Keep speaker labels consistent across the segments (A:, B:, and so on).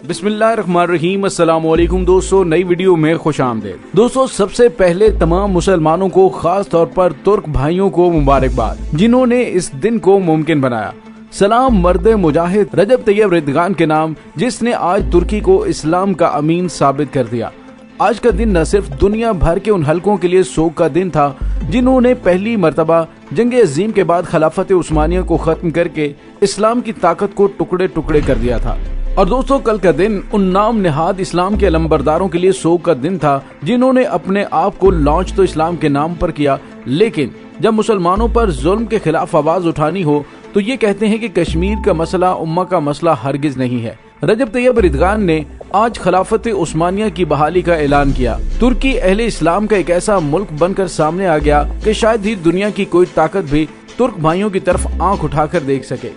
A: बिस्मिल्लाहिर्रहमानिर्रहीम। अस्सलामुअलैकुम दोस्तों, नई वीडियो में खुशामदीद। दोस्तों, सबसे पहले तमाम मुसलमानों को, खास तौर पर तुर्क भाइयों को मुबारकबाद, जिन्होंने इस दिन को मुमकिन बनाया। सलाम मर्द मुजाहिद रजब तैयब एर्दोगान के नाम, जिसने आज तुर्की को इस्लाम का अमीन साबित कर दिया। आज का दिन न सिर्फ दुनिया भर के उन हलकों के लिए शोक का दिन था जिन्होंने पहली मर्तबा जंग अजीम के बाद खिलाफत उस्मानिया को खत्म करके इस्लाम की ताकत को टुकड़े टुकड़े कर दिया था, और दोस्तों कल का दिन उन नाम निहाद इस्लाम के अलमबरदारों के लिए शोक का दिन था जिन्होंने अपने आप को लॉन्च तो इस्लाम के नाम पर किया, लेकिन जब मुसलमानों पर जुल्म के खिलाफ आवाज उठानी हो तो ये कहते हैं कि कश्मीर का मसला उम्मा का मसला हरगिज नहीं है। रजब तैयब एर्दोगान ने आज खिलाफत उस्मानिया की बहाली का ऐलान किया। तुर्की अहले इस्लाम का एक ऐसा मुल्क बनकर सामने आ गया कि शायद ही दुनिया की कोई ताकत भी तुर्क भाइयों की तरफ आंख उठाकर देख सके।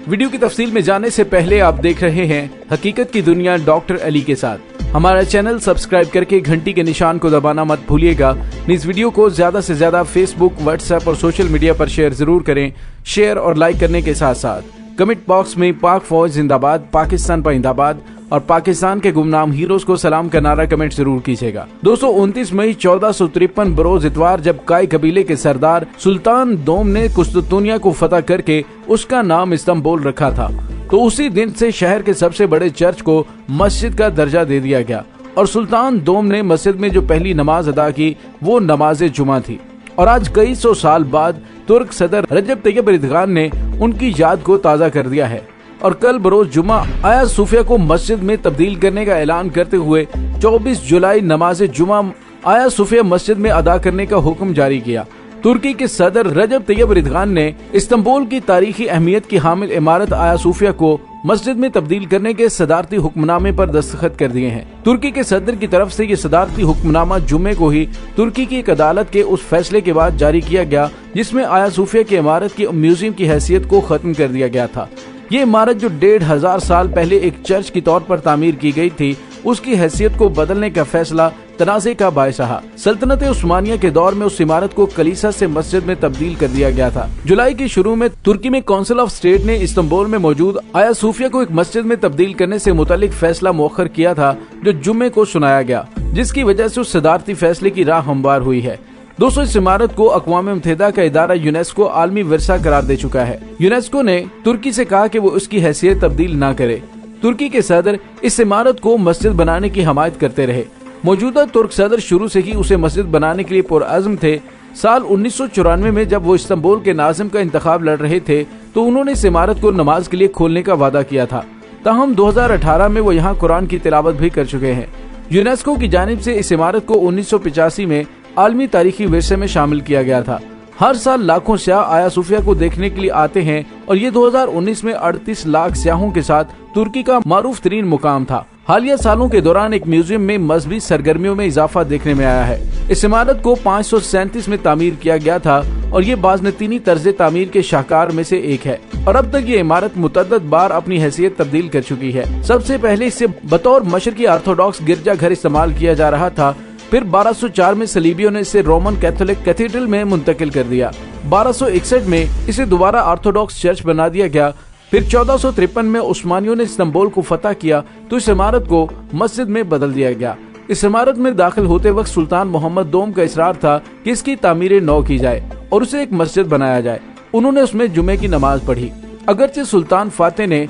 A: वीडियो की तफसील में जाने से पहले आप देख रहे हैं हकीकत की दुनिया डॉक्टर अली के साथ। हमारा चैनल सब्सक्राइब करके घंटी के निशान को दबाना मत भूलिएगा। इस वीडियो को ज्यादा से ज्यादा फेसबुक, व्हाट्सएप और सोशल मीडिया पर शेयर जरूर करें। शेयर और लाइक करने के साथ साथ कमेंट बॉक्स में पाक फौज जिंदाबाद, पाकिस्तान पाइंदाबाद और पाकिस्तान के गुमनाम हीरोज को सलाम का नारा कमेंट जरूर कीजिएगा। दोस्तों, 29 मई 1453 बरोज इतवार जब काय कबीले के सरदार सुल्तान दोम ने कुस्तुतुनिया को फतह करके उसका नाम इस्तांबुल रखा था, तो उसी दिन से शहर के सबसे बड़े चर्च को मस्जिद का दर्जा दे दिया गया और सुल्तान दोम ने मस्जिद में जो पहली नमाज अदा की वो नमाज जुमा थी। और आज कई सौ साल बाद तुर्क सदर रजब तैयब एर्दोगान ने उनकी याद को ताज़ा कर दिया है और कल बरोज जुमा हागिया सोफिया को मस्जिद में तब्दील करने का ऐलान करते हुए 24 जुलाई नमाज जुमा हागिया सोफिया मस्जिद में अदा करने का हुक्म जारी किया। तुर्की के सदर रजब तैयब एर्दोगान ने इस्तांबुल की तारीखी अहमियत की हामिल इमारत हागिया सोफिया को मस्जिद में तब्दील करने के सदारती हुक्मनामे पर दस्तखत कर दिए हैं। तुर्की के सदर की तरफ से ये सदारती हुक्मनामा जुम्मे को ही तुर्की की एक अदालत के उस फैसले के बाद जारी किया गया जिसमें हागिया सोफिया की इमारत की म्यूजियम की हैसियत को खत्म कर दिया गया था। ये इमारत जो 1500 साल पहले एक चर्च की तौर पर तामीर की गई थी, उसकी हैसियत को बदलने का फैसला तनाज़े का बायस रहा। सल्तनत उस्मानिया के दौर में उस इमारत को कलीसा से मस्जिद में तब्दील कर दिया गया था। जुलाई के शुरू में तुर्की में काउंसिल ऑफ स्टेट ने इस्तांबुल में मौजूद हागिया सोफिया को एक मस्जिद में तब्दील करने से मुतालिक फैसला मुअख्खर किया था, जो जुम्मे को सुनाया गया, जिसकी वजह से उस सदारती फैसले की राह हमवार हुई है। दोस्तों, इस इमारत को अक़वाम मुत्तहिदा का इदारा यूनेस्को आलमी विरसा करार दे चुका है। यूनेस्को ने तुर्की से कहा कि वो उसकी हैसियत तब्दील न करे। तुर्की के सदर इस इमारत को मस्जिद बनाने की हमायत करते रहे। मौजूदा तुर्क सदर शुरू से ही उसे मस्जिद बनाने के लिए पुरअज़्म थे। साल 1994 में जब वो इस्तांबुल के नाज़िम का इंतखाब लड़ रहे थे तो उन्होंने इस इमारत को नमाज के लिए खोलने का वादा किया था। ताहम 2018 में वो यहाँ कुरान की तिलावत भी कर चुके हैं। यूनेस्को की जानिब से इस इमारत को 1985 में आलमी तारीखी विरसे में शामिल किया गया था। हर साल लाखों सयाह हागिया सोफिया को देखने के लिए आते हैं और ये 2019 में 38 लाख सयाहों के साथ तुर्की का मारूफ तरीन मुकाम था। हालिया सालों के दौरान एक म्यूजियम में मजहबी सरगर्मियों में इजाफा देखने में आया है। इस इमारत को 537 में तामीर किया गया था और ये बाज़नतीनी तर्ज तामीर के शाहकार में से एक है और अब तक ये इमारत मुतअद्दिद बार अपनी हैसियत तब्दील कर चुकी है। सबसे पहले इसे बतौर मशरकी ऑर्थोडॉक्स गिरजा घर इस्तेमाल किया जा रहा था, फिर 1204 में सलीबियों ने इसे रोमन कैथोलिक कैथेड्रल में मुंतकिल कर दिया। 1261 में इसे दोबारा ऑर्थोडॉक्स चर्च बना दिया गया। फिर 1453 में उस्मानियों ने इस्तांबुल को फतह किया तो इस इमारत को मस्जिद में बदल दिया गया। इस इमारत में दाखिल होते वक्त सुल्तान मोहम्मद दोम का इसरार था कि इसकी तामीर नौ की जाए और उसे एक मस्जिद बनाया जाए। उन्होंने उसमें जुमे की नमाज पढ़ी। अगरचे सुल्तान फातेह ने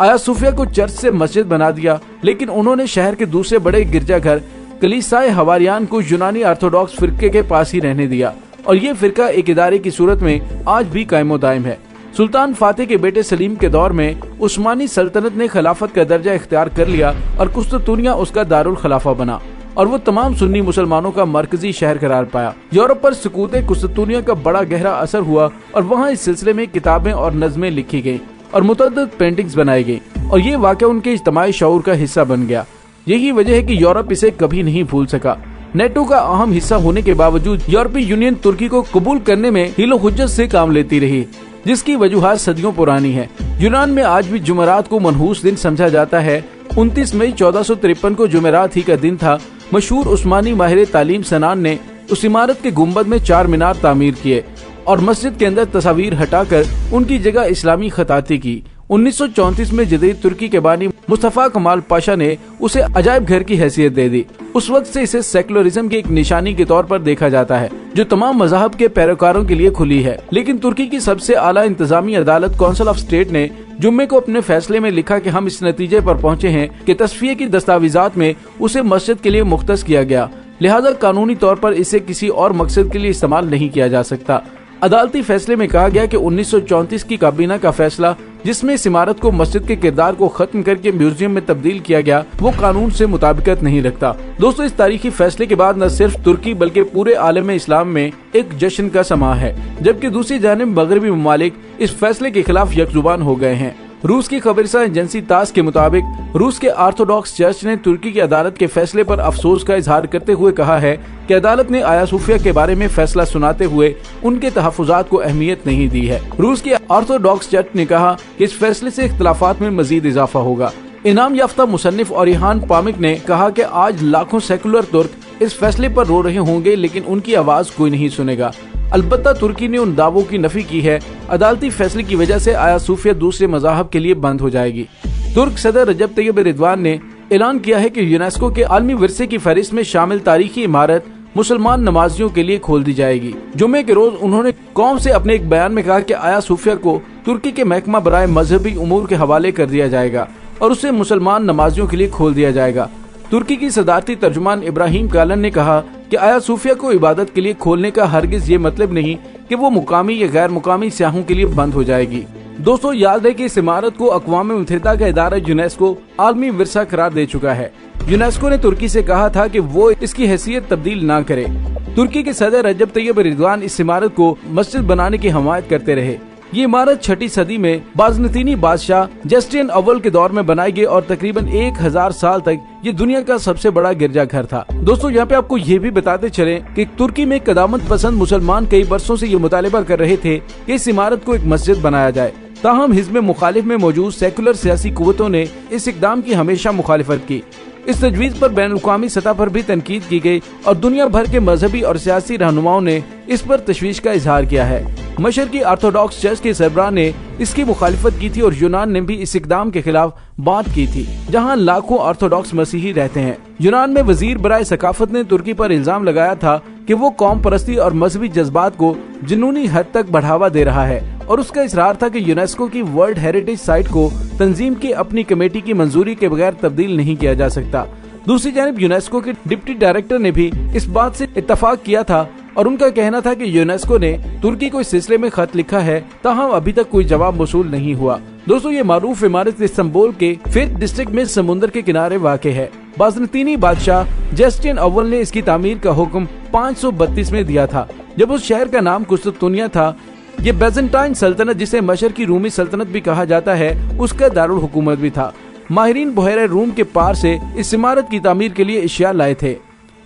A: हागिया सोफिया को चर्च से मस्जिद बना दिया, लेकिन उन्होंने शहर के दूसरे बड़े गिरजाघर कलीसाए हवारियान को यूनानी ऑर्थोडॉक्स फिरके के पास ही रहने दिया और ये फिरका एक इदारे की सूरत में आज भी कायमो दायम है। सुल्तान फातेह के बेटे सलीम के दौर में उस्मानी सल्तनत ने खिलाफत का दर्जा इख्तियार कर लिया और कुस्तुतुनिया उसका दारुल खिलाफा बना और वो तमाम सुन्नी मुसलमानों का मरकजी शहर करार पाया। यूरोप पर सुकूत कुस्तुतुनिया का बड़ा गहरा असर हुआ और वहाँ इस सिलसिले में किताबें और नज़में लिखी गयी और मुतअद्दिद पेंटिंग्स बनाई गयी और ये वाक़या उनके इज्तिमाई शऊर का हिस्सा बन गया। यही वजह है कि यूरोप इसे कभी नहीं भूल सका। नेटो का अहम हिस्सा होने के बावजूद यूरोपीय यूनियन तुर्की को कबूल करने में हिलो हुज्जत से काम लेती रही, जिसकी वजूहात सदियों पुरानी है। यूनान में आज भी जुमेरात को मनहूस दिन समझा जाता है। 29 मई 1453 को जुमेरात ही का दिन था। मशहूर उस्मानी माहिर तालीम सनान ने उस इमारत के गुम्बद में 4 मीनार तामीर किए और मस्जिद के अंदर तस्वीर हटाकर उनकी जगह इस्लामी खताती की। 1934 में जदीद तुर्की के बानी मुस्तफा कमाल पाशा ने उसे अजायब घर की हैसियत दे दी। उस वक्त से इसे सेकुलरिज्म की एक निशानी के तौर पर देखा जाता है, जो तमाम मज़हब के पैरोकारों के लिए खुली है। लेकिन तुर्की की सबसे आला इंतजामी अदालत काउंसिल ऑफ स्टेट ने जुम्मे को अपने फैसले में लिखा कि हम इस नतीजे पर पहुंचे हैं कि तस्फिये की दस्तावेजात में उसे मस्जिद के लिए मुख्तस किया गया, लिहाजा कानूनी तौर पर इसे किसी और मकसद के लिए इस्तेमाल नहीं किया जा सकता। अदालती फैसले में कहा गया कि 1934 की काबीना का फैसला, जिसमें इस इमारत को मस्जिद के किरदार को खत्म करके म्यूजियम में तब्दील किया गया, वो कानून से मुताबिकत नहीं रखता। दोस्तों, इस तारीखी फैसले के बाद न सिर्फ तुर्की बल्कि पूरे आलम इस्लाम में एक जश्न का समा है, जबकि दूसरी जानिब मगरबी ममालिक इस फैसले के खिलाफ यकजुबान हो गए हैं। रूस की खबरसा एजेंसी तास के मुताबिक रूस के ऑर्थोडॉक्स चर्च ने तुर्की की अदालत के फैसले पर अफसोस का इजहार करते हुए कहा है कि अदालत ने हागिया सोफिया के बारे में फैसला सुनाते हुए उनके तहफ़्फ़ुज़ात को अहमियत नहीं दी है। रूस की ऑर्थोडॉक्स चर्च ने कहा कि इस फैसले से इख्तिलाफात में मजीद इजाफा होगा। इनाम याफ्ता मुसन्निफ ओरिहान पामिक ने कहा कि आज लाखों सेकुलर तुर्क इस फैसले पर रो रहे होंगे, लेकिन उनकी आवाज कोई नहीं सुनेगा। अलबत्ता तुर्की ने उन दावों की नफी की है। अदालती फैसले की वजह से हागिया सोफिया दूसरे मज़ाहब के लिए बंद हो जाएगी। तुर्क सदर रजब तैयब एर्दोगान ने ऐलान किया है कि यूनेस्को के आलमी विरसे की फहरिस्त में शामिल तारीखी इमारत मुसलमान नमाजियों के लिए खोल दी जाएगी। जुम्मे के रोज उन्होंने कौम से अपने एक बयान में कहा कि हागिया सोफिया को तुर्की के महकमा बराए मजहबी उमूर के हवाले कर दिया जाएगा और उसे मुसलमान नमाजियों के लिए खोल दिया जाएगा। तुर्की की सदारती तर्जुमान इब्राहिम कालन ने कहा कि हागिया सोफिया को इबादत के लिए खोलने का हरगिज ये मतलब नहीं कि वो मुकामी या गैर मुकामी सियाहों के लिए बंद हो जाएगी। दोस्तों, याद है कि इस इमारत को अक़वाम मुत्तहिदा का इदारा यूनेस्को आलमी विरसा करार दे चुका है। यूनेस्को ने तुर्की से कहा था कि वो इसकी हैसियत तब्दील ना करे। तुर्की के सदर रजब तैयब एर्दोगान इस इमारत को मस्जिद बनाने की हमायत करते रहे। ये इमारत 6ठी सदी में बाज़नतीनी बादशाह जस्टिन अव्वल के दौर में बनाई गई और तकरीबन 1000 साल तक ये दुनिया का सबसे बड़ा गिरजाघर था। दोस्तों, यहाँ पे आपको ये भी बताते चले कि तुर्की में कदामत पसंद मुसलमान कई बरसों से ये मुतालिबा कर रहे थे कि इस इमारत को एक मस्जिद बनाया जाए। ताहम हिज़्ब मुखालिफ में मौजूद सेकुलर सियासी कुव्वतों ने इस इक़दाम की हमेशा मुखालिफत की। इस तजवीज़ पर बैनुल-अक़वामी सतह पर भी तनकीद की गई और दुनिया भर के मजहबी और सियासी रहनुमाओं ने इस पर तशवीश का इजहार किया है। मशरकी ऑर्थोडॉक्स चर्च के सरबराह ने इसकी मुखालिफत की थी और यूनान ने भी इस इक़दाम के खिलाफ बात की थी, जहां लाखों ऑर्थोडॉक्स मसीही रहते हैं। यूनान में वजीर बराए सकाफत ने तुर्की पर इल्जाम लगाया था कि वो कौम परस्ती और मजहबी जज्बात को जुनूनी हद तक बढ़ावा दे रहा है और उसका इसरार था कि यूनेस्को की वर्ल्ड हेरिटेज साइट को तंजीम की अपनी कमेटी की मंजूरी के बगैर तब्दील नहीं किया जा सकता। दूसरी जानिब यूनेस्को के डिप्टी डायरेक्टर ने भी इस बात से इत्तफाक किया था और उनका कहना था कि यूनेस्को ने तुर्की को इस सिलसिले में खत लिखा है, ताहम अभी तक कोई जवाब मौसूल नहीं हुआ। दोस्तों, ये मारूफ इमारत इस्तांबुल के 5th डिस्ट्रिक्ट में समुद्र के किनारे वाक़ है। बाज़नतीनी बादशाह जस्टिन अव्वल ने इसकी तामीर का हुक्म 532 में दिया था, जब उस शहर का नाम कुस्तुनतुनिया था। ये बैजेंटाइन सल्तनत, जिसे मशरकी रूमी सल्तनत भी कहा जाता है, उसका दारुल हुकूमत भी था। माहिरीन बहरे रूम के पार से इस इमारत की तामीर के लिए अशिया लाए थे।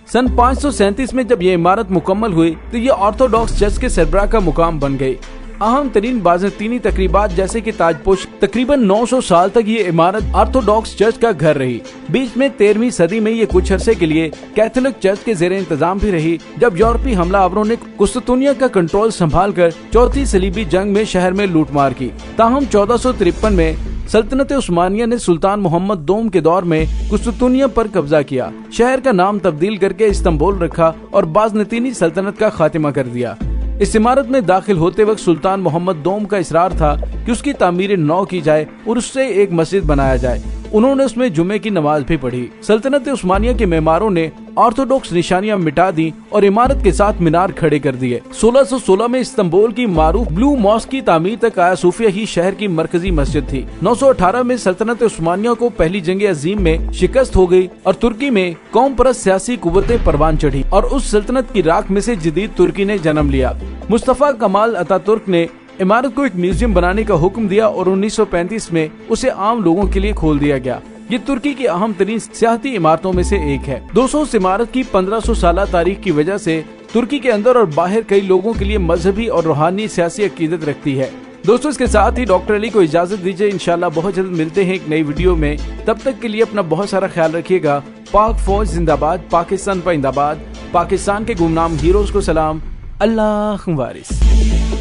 A: सन 537 में जब ये इमारत मुकम्मल हुई तो ये ऑर्थोडॉक्स चर्च के सरबराह का मुकाम बन गई। अहम तरीन बाज़नतीनी तकरीबात जैसे कि ताजपोश तकरीबन 900 साल तक ये इमारत ऑर्थोडॉक्स चर्च का घर रही। बीच में 13वीं सदी में ये कुछ अरसे के लिए कैथोलिक चर्च के ज़ेरे इंतजाम भी रही, जब यूरोपीय हमलावरों ने कुस्तुनतुनिया का कंट्रोल संभाल कर चौथी सलीबी जंग में शहर में लूटमार की। ताहम 1453 में सल्तनत उस्मानिया ने सुल्तान मोहम्मद दोम के दौर में कुस्तुनतुनिया पर कब्जा किया, शहर का नाम तब्दील करके इस्तांबुल रखा और बाज़नतीनी सल्तनत का खात्मा कर दिया। इस इमारत में दाखिल होते वक्त सुल्तान मोहम्मद दोम का इसरार था कि उसकी तामीर नौ की जाए और उससे एक मस्जिद बनाया जाए। उन्होंने उसमें जुमे की नमाज भी पढ़ी। सल्तनत उस्मानिया के मेमारों ने ऑर्थोडॉक्स निशानियां मिटा दी और इमारत के साथ मीनार खड़े कर दिए। 1616 में इस्तांबुल की मारूफ ब्लू मॉस्क की तामीर तक हागिया सोफिया ही शहर की मरकजी मस्जिद थी। 918 में सल्तनत उस्मानिया को पहली जंग अजीम में शिकस्त हो गई और तुर्की में कौम परस्त सियासी कुव्वतें परवान चढ़ी और उस सल्तनत की राख में से जदीद तुर्की ने जन्म लिया। मुस्तफा कमाल अतातुर्क ने इमारत को एक म्यूजियम बनाने का हुक्म दिया और 1935 में उसे आम लोगों के लिए खोल दिया गया। ये तुर्की की अहम तरीन सियाहती इमारतों में से एक है। 200 इस इमारत की 1500 साल तारीख की वजह से तुर्की के अंदर और बाहर कई लोगों के लिए मजहबी और रूहानी सियासी अकीदत रखती है। दोस्तों, इसके साथ ही डॉक्टर अली को इजाजत दीजिए। इंशाल्लाह बहुत जल्द मिलते हैं एक नई वीडियो में। तब तक के लिए अपना बहुत सारा ख्याल रखिएगा। पाक फौज जिंदाबाद, पाकिस्तान पाइंदाबाद, पाकिस्तान के गुमनाम हीरोज को सलाम, अल्लाह वारिस।